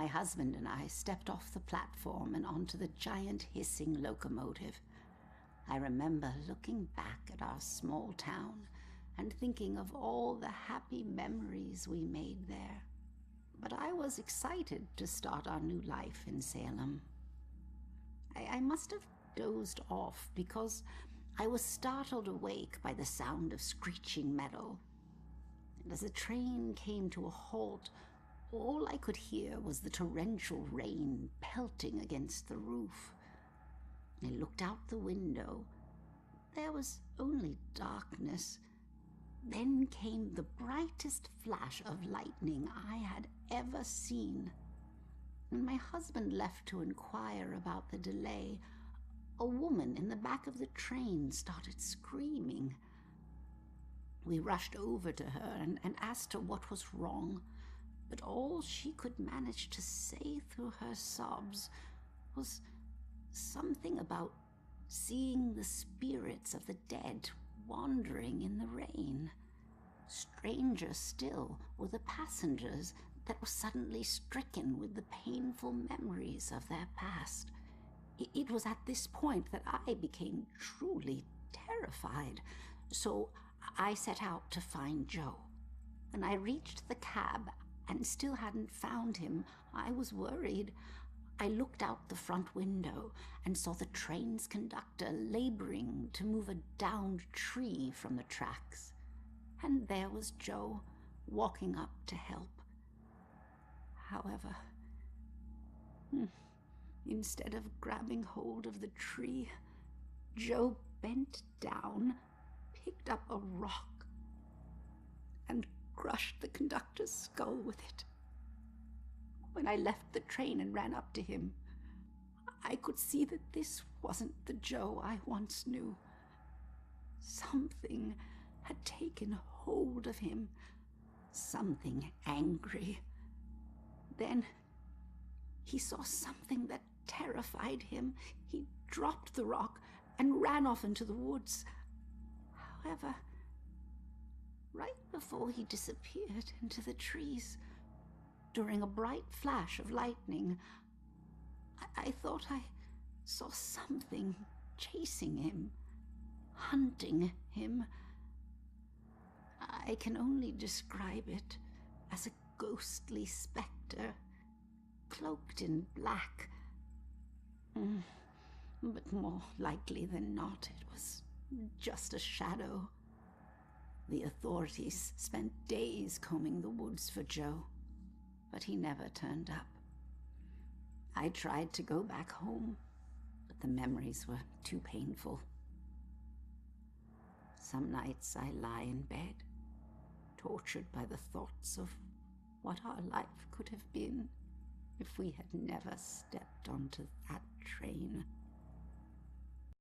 My husband and I stepped off the platform and onto the giant hissing locomotive. I remember looking back at our small town and thinking of all the happy memories we made there. But I was excited to start our new life in Salem. I must have dozed off because I was startled awake by the sound of screeching metal. And as the train came to a halt, all I could hear was the torrential rain pelting against the roof. I looked out the window. There was only darkness. Then came the brightest flash of lightning I had ever seen. When my husband left to inquire about the delay, a woman in the back of the train started screaming. We rushed over to her and asked her what was wrong, but all she could manage to say through her sobs was something about seeing the spirits of the dead wandering in the rain. Stranger still were the passengers that were suddenly stricken with the painful memories of their past. It was at this point that I became truly terrified, so I set out to find Joe. When I reached the cab and still hadn't found him, I was worried. I looked out the front window and saw the train's conductor laboring to move a downed tree from the tracks. And there was Joe, walking up to help. However, instead of grabbing hold of the tree, Joe bent down, picked up a rock, and crushed the conductor's skull with it. When I left the train and ran up to him, I could see that this wasn't the Joe I once knew. Something had taken hold of him, something angry. Then he saw something that terrified him. He dropped the rock and ran off into the woods. However, right before he disappeared into the trees, during a bright flash of lightning, I thought I saw something chasing him, hunting him. I can only describe it as a ghostly specter, cloaked in black. But more likely than not, it was just a shadow. The authorities spent days combing the woods for Joe, but he never turned up. I tried to go back home, but the memories were too painful. Some nights I lie in bed, tortured by the thoughts of what our life could have been if we had never stepped onto that train.